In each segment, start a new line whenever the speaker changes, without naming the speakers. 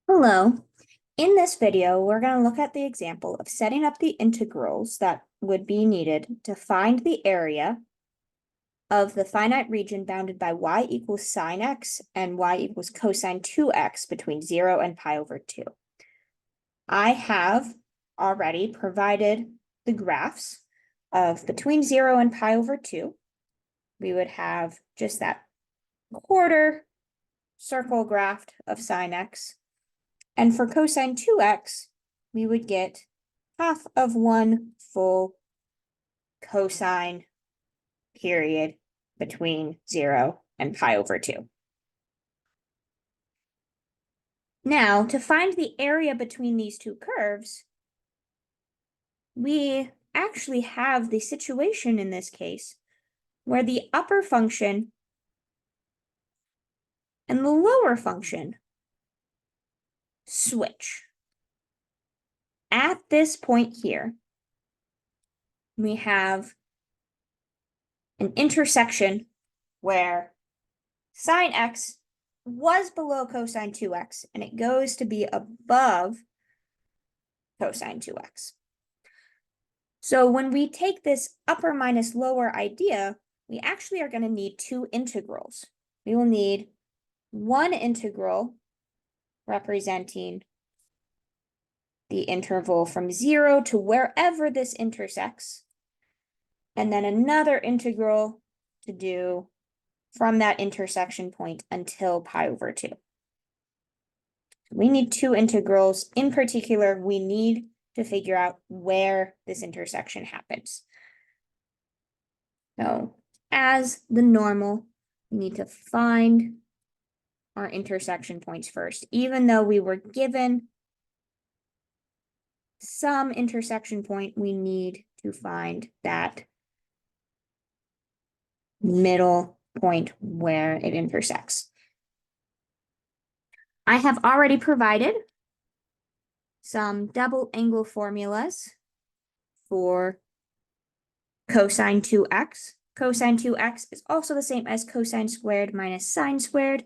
Hello. In this video, we're going to look at the example of setting up the integrals that would be needed to find the area of the finite region bounded by y equals sine x and y equals cosine 2x between 0 and pi over 2. I have already provided the graphs of between 0 and pi over 2. We would have just that quarter circle graph of sine x. And for cosine 2x, we would get half of one full cosine period between 0 and pi over 2. Now, to find the area between these two curves, we actually have the situation in this case where the upper function and the lower function switch. At this point here, we have an intersection where sine x was below cosine 2x, and it goes to be above cosine 2x. So when we take this upper minus lower idea, we actually are going to need two integrals. We will need one integral representing the interval from 0 to wherever this intersects, and then another integral to do from that intersection point until pi over 2. We need two integrals. In particular, we need to figure out where this intersection happens. So, as the normal, we need to find our intersection points first. Even though we were given some intersection point, we need to find that middle point where it intersects. I have already provided some double angle formulas for cosine 2x. Cosine 2x is also the same as cosine squared minus sine squared.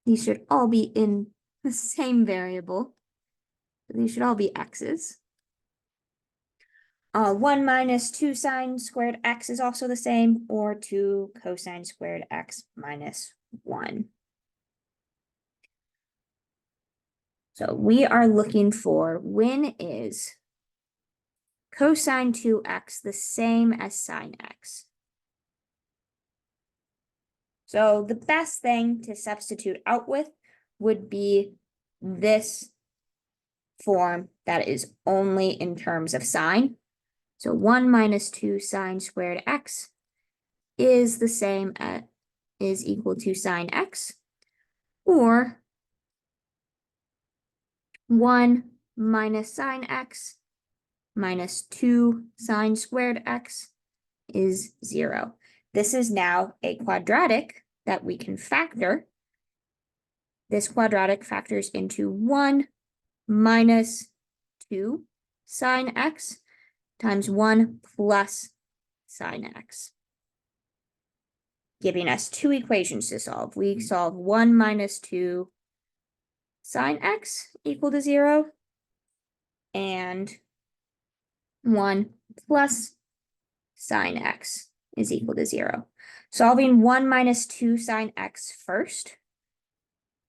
These should all be in the same variable. These should all be x's. 1 minus 2 sine squared x is also the same, or 2 cosine squared x minus 1. So we are looking for when is cosine 2x the same as sine x? So the best thing to substitute out with would be this form that is only in terms of sine. So 1 minus 2 sine squared x is the same as, is equal to sine x, or 1 minus sine x minus 2 sine squared x is 0. This is now a quadratic that we can factor. This quadratic factors into 1 minus 2 sine x times 1 plus sine x, giving us two equations to solve. We solve 1 minus 2 sine x equal to 0 and 1 plus sine x is equal to 0. Solving 1 minus 2 sine x first,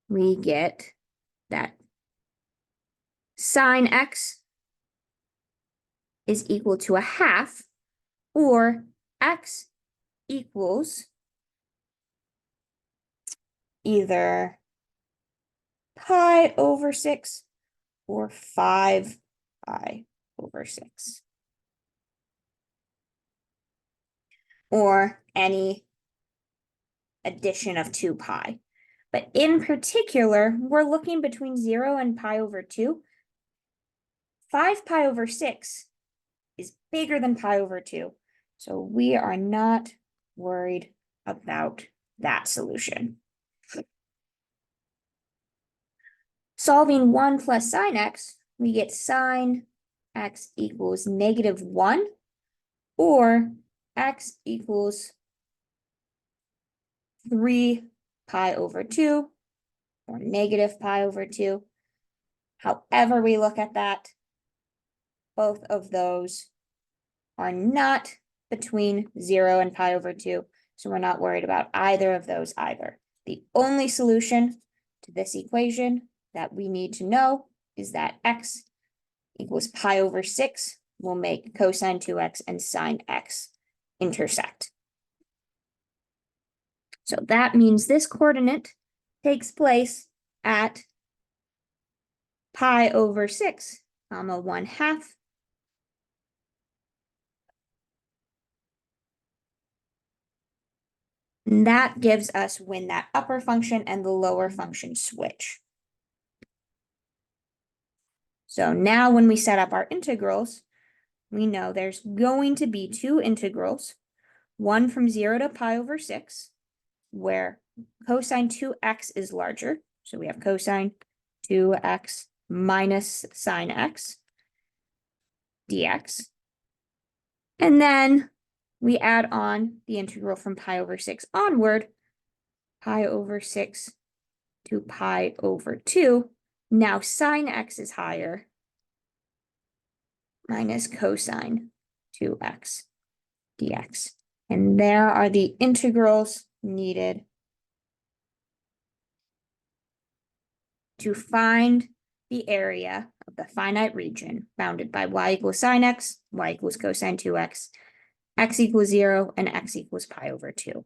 we get that sine x is equal to a half, or x equals either pi over 6 or 5 pi over 6. Or any addition of 2 pi. But in particular, we're looking between 0 and pi over 2. 5 pi over 6 is bigger than pi over 2. So we are not worried about that solution. Solving 1 plus sine x, we get sine x equals -1, or x equals 3 pi over 2 or negative pi over 2. However we look at that, both of those are not between 0 and pi over 2, so we're not worried about either of those either. The only solution to this equation that we need to know is that x equals pi over 6 will make cosine 2x and sine x intersect. So that means this coordinate takes place at pi over 6, comma 1/2. And that gives us when that upper function and the lower function switch. So now when we set up our integrals, we know there's going to be two integrals, one from 0 to pi over 6, where cosine 2x is larger. So we have cosine 2x minus sine x dx. And then we add on the integral from pi over 6 onward, pi over 6 to pi over 2. Now sine x is higher, minus cosine 2x dx. And there are the integrals needed to find the area of the finite region bounded by y equals sine x, y equals cosine 2x, x equals 0, and x equals pi over 2.